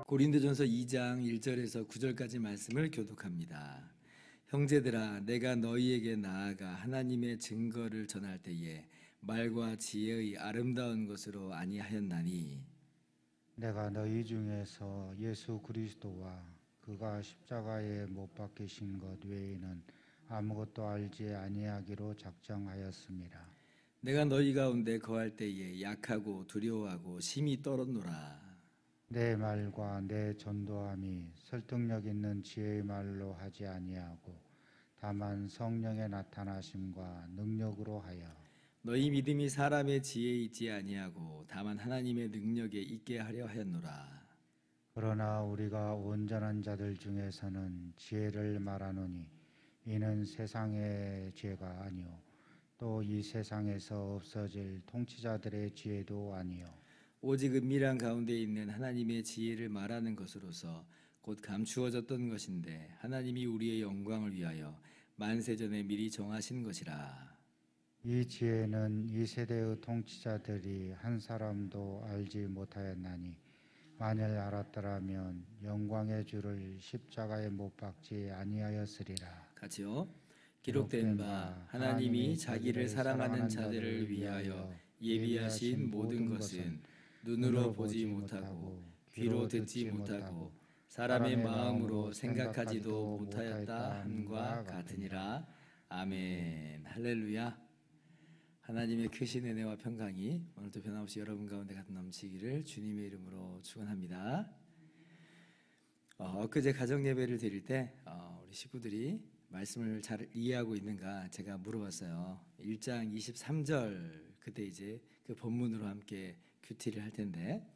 고린도전서 2장 1절에서 9절까지 말씀을 교독합니다. 형제들아, 내가 너희에게 나아가 하나님의 증거를 전할 때에 말과 지혜의 아름다운 것으로 아니하였나니, 내가 너희 중에서 예수 그리스도와 그가 십자가에 못 박히신 것 외에는 아무것도 알지 아니하기로 작정하였습니다. 내가 너희 가운데 거할 때에 약하고 두려워하고 심히 떨었노라. 내 말과 내 전도함이 설득력 있는 지혜의 말로 하지 아니하고 다만 성령의 나타나심과 능력으로 하여 너희 믿음이 사람의 지혜에 있지 아니하고 다만 하나님의 능력에 있게 하려 하였노라. 그러나 우리가 온전한 자들 중에서는 지혜를 말하노니 이는 세상의 지혜가 아니요 또 이 세상에서 없어질 통치자들의 지혜도 아니요 오직 은밀한 가운데 있는 하나님의 지혜를 말하는 것으로서 곧 감추어졌던 것인데 하나님이 우리의 영광을 위하여 만세전에 미리 정하신 것이라. 이 지혜는 이 세대의 통치자들이 한 사람도 알지 못하였나니 만일 알았더라면 영광의 주를 십자가에 못 박지 아니하였으리라. 같이요. 기록된 바 하나님이 자기를 사랑하는 자들을 위하여 예비하신 모든 것은 눈으로 보지 못하고 귀로 듣지 못하고 사람의 마음으로 생각하지도 못하였다 함과 같으니라. 아멘. 할렐루야. 하나님의 크신 은혜와 평강이 오늘도 변함없이 여러분 가운데 같이 넘치기를 주님의 이름으로 축원합니다. 엊그제 가정 예배를 드릴 때 우리 식구들이 말씀을 잘 이해하고 있는가 제가 물어봤어요. 1장 23절 그때 이제 그 본문으로 함께 큐티를 할 텐데,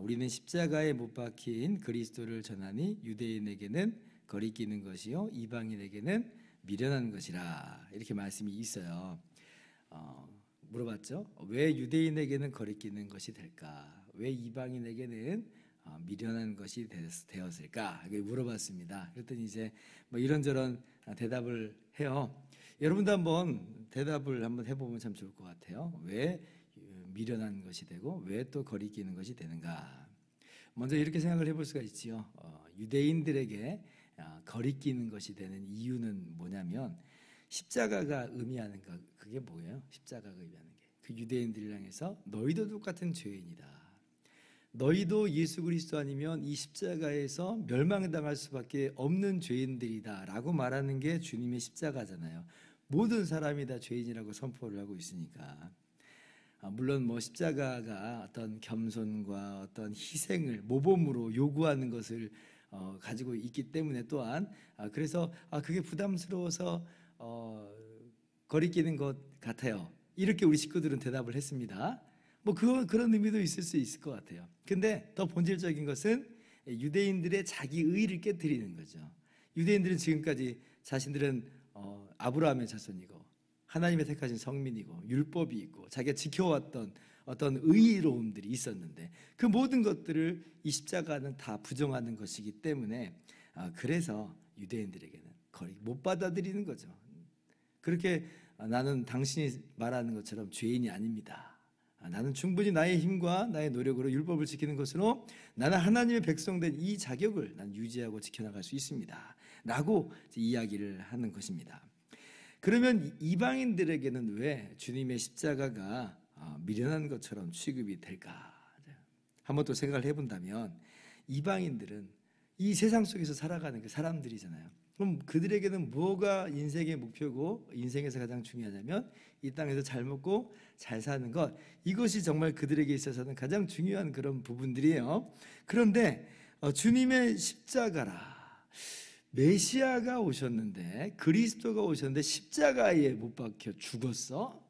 우리는 십자가에 못 박힌 그리스도를 전하니 유대인에게는 거리끼는 것이요 이방인에게는 미련한 것이라, 이렇게 말씀이 있어요. 물어봤죠. 왜 유대인에게는 거리끼는 것이 될까? 왜 이방인에게는 미련한 것이 되었을까? 이렇게 물어봤습니다. 그랬더니 이제 뭐 이런저런 대답을 해요. 여러분도 한번 대답을 한번 해보면 참 좋을 것 같아요. 왜 미련한 것이 되고 왜 또 거리끼는 것이 되는가? 먼저 이렇게 생각을 해볼 수가 있지요. 유대인들에게 거리끼는 것이 되는 이유는 뭐냐면 십자가가 의미하는 것, 그게 뭐예요? 십자가가 의미하는 게 그 유대인들을 향해서 너희도 똑같은 죄인이다. 너희도 예수 그리스도 아니면 이 십자가에서 멸망당할 수밖에 없는 죄인들이다 라고 말하는 게 주님의 십자가잖아요. 모든 사람이 다 죄인이라고 선포를 하고 있으니까. 물론 뭐 십자가가 어떤 겸손과 어떤 희생을 모범으로 요구하는 것을 가지고 있기 때문에 또한 그래서 그게 부담스러워서 거리끼는 것 같아요. 이렇게 우리 식구들은 대답을 했습니다. 뭐 그런 의미도 있을 수 있을 것 같아요. 근데 더 본질적인 것은 유대인들의 자기 의의를 깨트리는 거죠. 유대인들은 지금까지 자신들은 아브라함의 자손이고 하나님의 택하신 성민이고 율법이 있고 자기가 지켜왔던 어떤 의로움들이 있었는데 그 모든 것들을 이 십자가는 다 부정하는 것이기 때문에 그래서 유대인들에게는 거의 못 받아들이는 거죠. 그렇게 나는 당신이 말하는 것처럼 죄인이 아닙니다. 나는 충분히 나의 힘과 나의 노력으로 율법을 지키는 것으로 나는 하나님의 백성된 이 자격을 난 유지하고 지켜나갈 수 있습니다 라고 이야기를 하는 것입니다. 그러면 이방인들에게는 왜 주님의 십자가가 미련한 것처럼 취급이 될까? 한번 또 생각을 해본다면 이방인들은 이 세상 속에서 살아가는 그 사람들이잖아요. 그럼 그들에게는 뭐가 인생의 목표고 인생에서 가장 중요하냐면 이 땅에서 잘 먹고 잘 사는 것, 이것이 정말 그들에게 있어서는 가장 중요한 그런 부분들이에요. 그런데 주님의 십자가라, 메시아가 오셨는데 그리스도가 오셨는데 십자가에 못 박혀 죽었어?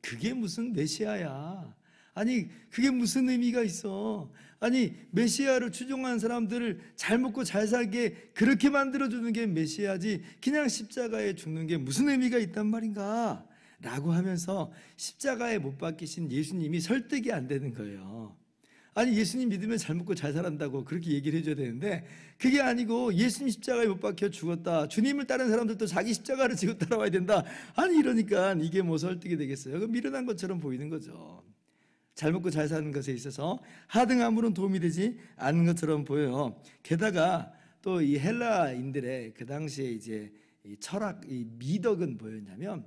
그게 무슨 메시아야? 아니 그게 무슨 의미가 있어? 아니 메시아를 추종하는 사람들을 잘 먹고 잘 살게 그렇게 만들어주는 게 메시아지 그냥 십자가에 죽는 게 무슨 의미가 있단 말인가? 라고 하면서 십자가에 못 박히신 예수님이 설득이 안 되는 거예요. 아니, 예수님 믿으면 잘 먹고 잘 살았다고 그렇게 얘기를 해줘야 되는데, 그게 아니고 예수님 십자가에 못 박혀 죽었다, 주님을 따르는 사람들도 자기 십자가를 지고 따라와야 된다, 아니 이러니까 이게 뭐 설득이 되겠어요? 그 미련한 것처럼 보이는 거죠. 잘 먹고 잘 사는 것에 있어서 하등함으로는 도움이 되지 않는 것처럼 보여요. 게다가 또 이 헬라인들의 그 당시에 이제 이 철학, 이 미덕은 뭐였냐면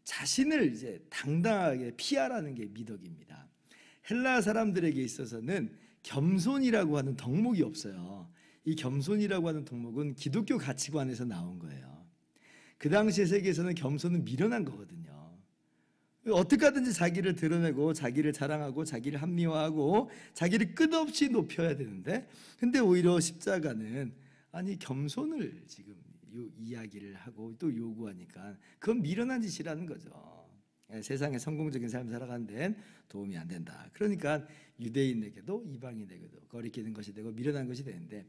자신을 이제 당당하게 피하라는 게 미덕입니다. 헬라 사람들에게 있어서는 겸손이라고 하는 덕목이 없어요. 이 겸손이라고 하는 덕목은 기독교 가치관에서 나온 거예요. 그 당시의 세계에서는 겸손은 미련한 거거든요. 어떻게 하든지 자기를 드러내고 자기를 자랑하고 자기를 합리화하고 자기를 끝없이 높여야 되는데, 근데 오히려 십자가는 아니 겸손을 지금 이야기를 하고 또 요구하니까 그건 미련한 짓이라는 거죠. 세상에 성공적인 삶을 살아가는 데는 도움이 안 된다. 그러니까 유대인에게도 이방인에게도 거리끼는 것이 되고 미련한 것이 되는데,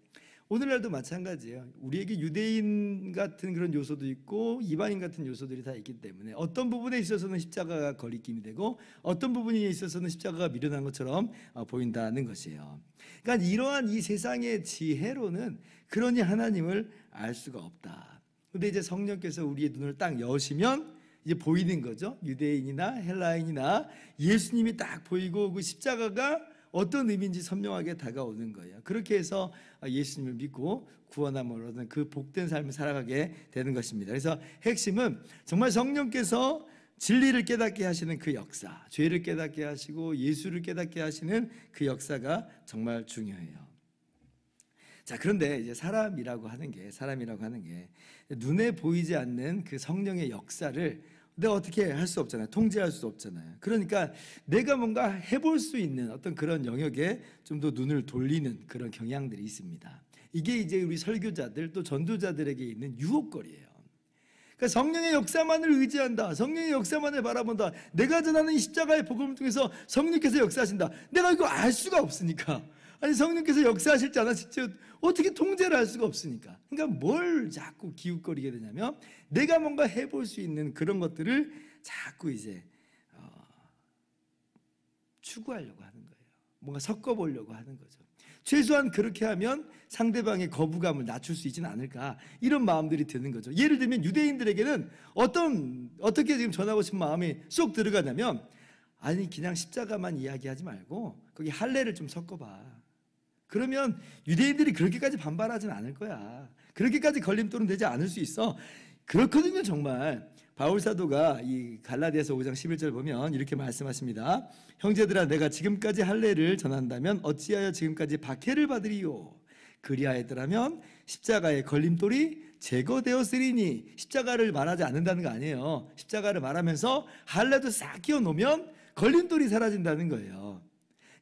오늘날도 마찬가지예요. 우리에게 유대인 같은 그런 요소도 있고 이방인 같은 요소들이 다 있기 때문에 어떤 부분에 있어서는 십자가가 거리낌이 되고 어떤 부분에 있어서는 십자가가 미련한 것처럼 보인다는 것이에요. 그러니까 이러한 이 세상의 지혜로는 그러니 하나님을 알 수가 없다. 근데 이제 성령께서 우리의 눈을 딱 여시면 이제 보이는 거죠. 유대인이나 헬라인이나 예수님이 딱 보이고 그 십자가가 어떤 의미인지 선명하게 다가오는 거예요. 그렇게 해서 예수님을 믿고 구원함을 얻는 그 복된 삶을 살아가게 되는 것입니다. 그래서 핵심은 정말 성령께서 진리를 깨닫게 하시는 그 역사, 죄를 깨닫게 하시고 예수를 깨닫게 하시는 그 역사가 정말 중요해요. 자, 그런데 이제 사람이라고 하는 게 눈에 보이지 않는 그 성령의 역사를 내가 어떻게 할 수 없잖아요. 통제할 수 없잖아요. 그러니까 내가 뭔가 해볼 수 있는 어떤 그런 영역에 좀 더 눈을 돌리는 그런 경향들이 있습니다. 이게 이제 우리 설교자들 또 전도자들에게 있는 유혹거리예요. 그러니까 성령의 역사만을 의지한다, 성령의 역사만을 바라본다, 내가 전하는 이 십자가의 복음을 통해서 성령께서 역사하신다. 내가 이거 알 수가 없으니까, 아니 성령께서 역사하실지 안 하실지 어떻게 통제를 할 수가 없으니까. 그러니까 뭘 자꾸 기웃거리게 되냐면 내가 뭔가 해볼 수 있는 그런 것들을 자꾸 이제 추구하려고 하는 거예요. 뭔가 섞어보려고 하는 거죠. 최소한 그렇게 하면 상대방의 거부감을 낮출 수 있지는 않을까, 이런 마음들이 드는 거죠. 예를 들면 유대인들에게는 어떻게 지금 전하고 싶은 마음이 쏙 들어가냐면, 아니 그냥 십자가만 이야기하지 말고 거기 할례를 좀 섞어봐. 그러면 유대인들이 그렇게까지 반발하지는 않을 거야. 그렇게까지 걸림돌은 되지 않을 수 있어. 그렇거든요. 정말 바울 사도가 이 갈라디아서 5장 11절 보면 이렇게 말씀하십니다. 형제들아, 내가 지금까지 할례를 전한다면 어찌하여 지금까지 박해를 받으리요. 그리하였더라면 십자가의 걸림돌이 제거되었으리니. 십자가를 말하지 않는다는 거 아니에요. 십자가를 말하면서 할례도 싹 끼워놓으면 걸림돌이 사라진다는 거예요.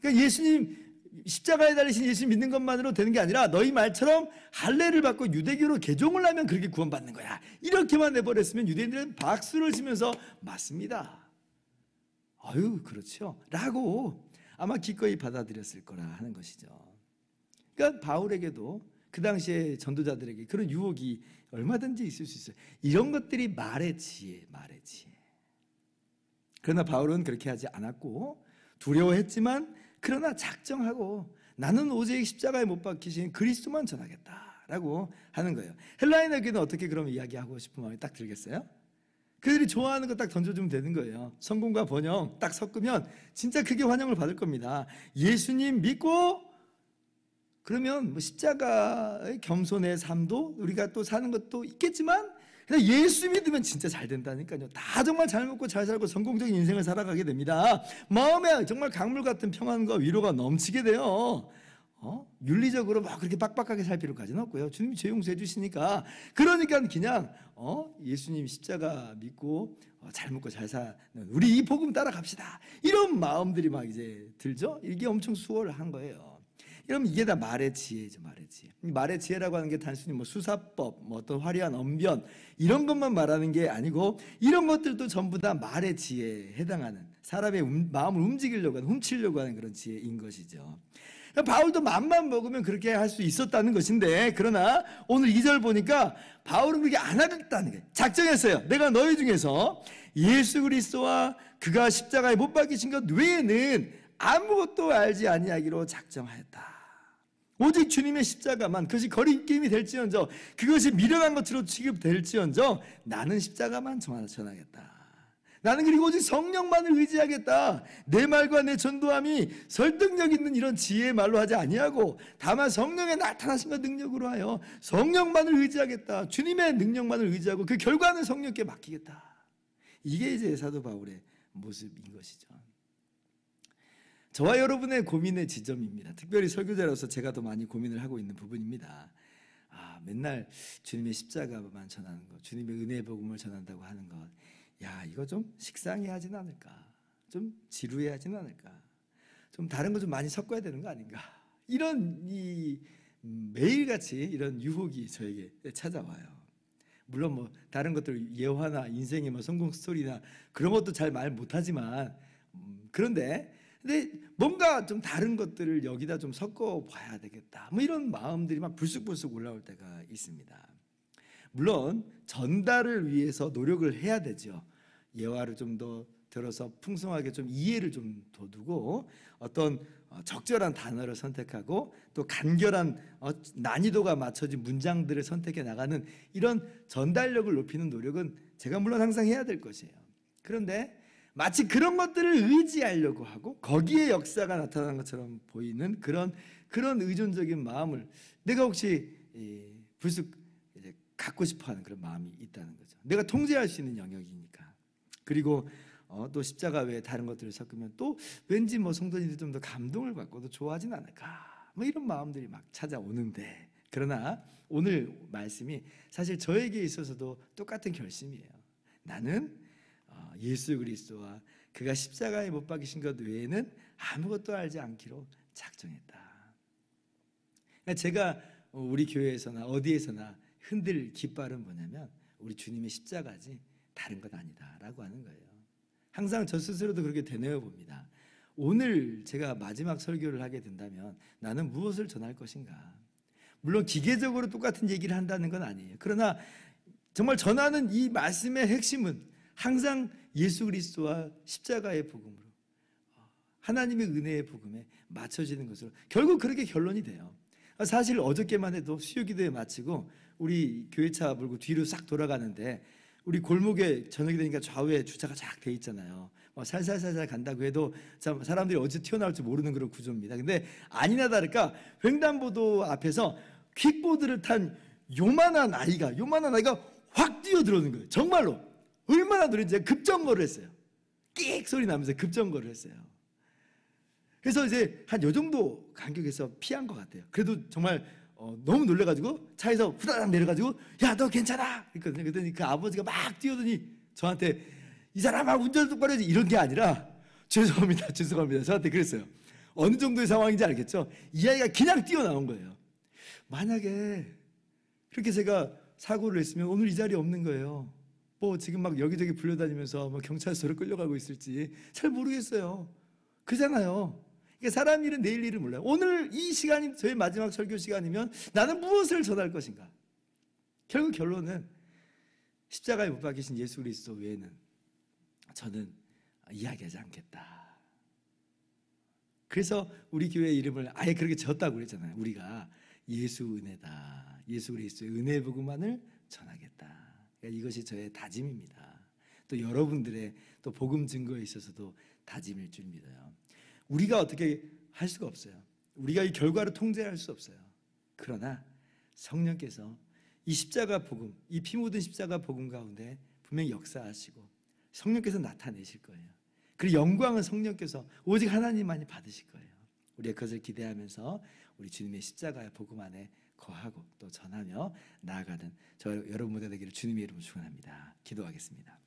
그러니까 예수님 십자가에 달리신 예수 믿는 것만으로 되는 게 아니라 너희 말처럼 할례를 받고 유대교로 개종을 하면 그렇게 구원받는 거야. 이렇게만 내버렸으면 유대인들은 박수를 치면서 맞습니다, 아유 그렇죠 라고 아마 기꺼이 받아들였을 거라 하는 것이죠. 그러니까 바울에게도 그 당시에 전도자들에게 그런 유혹이 얼마든지 있을 수 있어요. 이런 것들이 말의 지혜. 그러나 바울은 그렇게 하지 않았고, 두려워했지만 그러나 작정하고 나는 오직 십자가에 못 박히신 그리스도만 전하겠다라고 하는 거예요. 헬라인에게는 어떻게 그럼 이야기하고 싶은 마음이 딱 들겠어요? 그들이 좋아하는 거 딱 던져주면 되는 거예요. 성공과 번영 딱 섞으면 진짜 크게 환영을 받을 겁니다. 예수님 믿고 그러면 뭐 십자가의 겸손의 삶도 우리가 또 사는 것도 있겠지만, 예수 믿으면 진짜 잘 된다니까요. 다 정말 잘 먹고 잘 살고 성공적인 인생을 살아가게 됩니다. 마음에 정말 강물 같은 평안과 위로가 넘치게 돼요. 윤리적으로 막 그렇게 빡빡하게 살 필요까지는 없고요. 주님이 죄 용서해 주시니까. 그러니까 그냥 예수님 십자가 믿고 잘 먹고 잘 사는 우리 이 복음 따라갑시다, 이런 마음들이 막 이제 들죠. 이게 엄청 수월한 거예요. 여러분, 이게 다 말의 지혜죠. 말의 지혜라고 하는 게 단순히 뭐 수사법, 뭐 어떤 화려한 언변 이런 것만 말하는 게 아니고, 이런 것들도 전부 다 말의 지혜에 해당하는, 사람의 마음을 움직이려고 하는, 훔치려고 하는 그런 지혜인 것이죠. 바울도 맘만 먹으면 그렇게 할 수 있었다는 것인데, 그러나 오늘 2절 보니까 바울은 그렇게 안 하겠다는 거예요. 작정했어요. 내가 너희 중에서 예수 그리스도와 그가 십자가에 못 박히신 것 외에는 아무것도 알지 아니하기로 작정하였다. 오직 주님의 십자가만, 그것이 거리낌이 될지언정, 그것이 미련한 것으로 취급될지언정 나는 십자가만 전하겠다. 나는 그리고 오직 성령만을 의지하겠다. 내 말과 내 전도함이 설득력 있는 이런 지혜의 말로 하지 아니하고 다만 성령의 나타나신 것 능력으로 하여 성령만을 의지하겠다. 주님의 능력만을 의지하고 그 결과는 성령께 맡기겠다. 이게 이제 사도 바울의 모습인 것이죠. 저와 여러분의 고민의 지점입니다. 특별히 설교자로서 제가 더 많이 고민을 하고 있는 부분입니다. 맨날 주님의 십자가만 전하는 것, 주님의 은혜의 복음을 전한다고 하는 것, 이거 좀 식상해하진 않을까? 좀 지루해하진 않을까? 좀 다른 거 좀 많이 섞어야 되는 거 아닌가? 이런 매일같이 이런 유혹이 저에게 찾아와요. 물론 뭐 다른 것들 예화나 인생의 뭐 성공 스토리나 그런 것도 잘 말 못하지만 근데 뭔가 좀 다른 것들을 여기다 좀 섞어 봐야 되겠다. 뭐 이런 마음들이 막 불쑥불쑥 올라올 때가 있습니다. 물론 전달을 위해서 노력을 해야 되죠. 예화를 좀 더 들어서 풍성하게 좀 이해를 좀 더 두고 어떤 적절한 단어를 선택하고 또 간결한 난이도가 맞춰진 문장들을 선택해 나가는 이런 전달력을 높이는 노력은 제가 물론 항상 해야 될 것이에요. 그런데 마치 그런 것들을 의지하려고 하고 거기에 역사가 나타난 것처럼 보이는 그런 의존적인 마음을 내가 혹시 불쑥 이제 갖고 싶어하는 그런 마음이 있다는 거죠. 내가 통제할 수 있는 영역이니까. 그리고 또 십자가 외에 다른 것들을 섞으면 또 왠지 뭐 성도님들이 좀 더 감동을 받고 더 좋아하진 않을까, 뭐 이런 마음들이 막 찾아오는데, 그러나 오늘 말씀이 사실 저에게 있어서도 똑같은 결심이에요. 나는 예수 그리스도와 그가 십자가에 못 박히신 것 외에는 아무것도 알지 않기로 작정했다. 제가 우리 교회에서나 어디에서나 흔들 깃발은 뭐냐면 우리 주님의 십자가지 다른 건 아니다라고 하는 거예요. 항상 저 스스로도 그렇게 되뇌어 봅니다. 오늘 제가 마지막 설교를 하게 된다면 나는 무엇을 전할 것인가? 물론 기계적으로 똑같은 얘기를 한다는 건 아니에요. 그러나 정말 전하는 이 말씀의 핵심은 항상 예수 그리스도와 십자가의 복음으로, 하나님의 은혜의 복음에 맞춰지는 것으로 결국 그렇게 결론이 돼요. 사실 어저께만 해도 수요기도에 마치고 우리 교회차 몰고 뒤로 싹 돌아가는데 우리 골목에 저녁이 되니까 좌우에 주차가 쫙 돼 있잖아요. 살살살살 간다고 해도 사람들이 어디서 튀어나올지 모르는 그런 구조입니다. 근데 아니나 다를까 횡단보도 앞에서 퀵보드를 탄 요만한 아이가 확 뛰어들어오는 거예요. 정말로 얼마나 노린지 급정거를 했어요. 끽 소리 나면서 급정거를 했어요. 그래서 이제 한 요 정도 간격에서 피한 것 같아요. 그래도 정말 너무 놀래가지고 차에서 후다닥 내려가지고 야, 너 괜찮아? 그랬거든요. 그랬더니 그 아버지가 막 뛰어더니 저한테 이 사람아 운전 똑바로 해야지, 이런 게 아니라 죄송합니다 저한테 그랬어요. 어느 정도의 상황인지 알겠죠? 이 아이가 그냥 뛰어나온 거예요. 만약에 그렇게 제가 사고를 했으면 오늘 이 자리에 없는 거예요. 뭐 지금 막 여기저기 불려다니면서 뭐 경찰서로 끌려가고 있을지 잘 모르겠어요. 그잖아요. 그러니까 사람 일은 내일 일을 몰라요. 오늘 이 시간이 저의 마지막 설교 시간이면 나는 무엇을 전할 것인가? 결국 결론은 십자가에 못 박히신 예수 그리스도 외에는 저는 이야기하지 않겠다. 그래서 우리 교회 이름을 아예 그렇게 지었다고 그랬잖아요. 우리가 예수 은혜다, 예수 그리스도의 은혜 복음만을 전하겠다. 그러니까 이것이 저의 다짐입니다. 또 여러분들의 또 복음 증거에 있어서도 다짐일 줄 믿어요. 우리가 어떻게 할 수가 없어요. 우리가 이 결과를 통제할 수 없어요. 그러나 성령께서 이 십자가 복음, 이 피 묻은 십자가 복음 가운데 분명히 역사하시고 성령께서 나타내실 거예요. 그리고 영광은 성령께서 오직 하나님만이 받으실 거예요. 우리가 그것을 기대하면서 우리 주님의 십자가의 복음 안에 거하고 또 전하며 나아가는 저 여러분 모두 되기를 주님의 이름으로 축원합니다. 기도하겠습니다.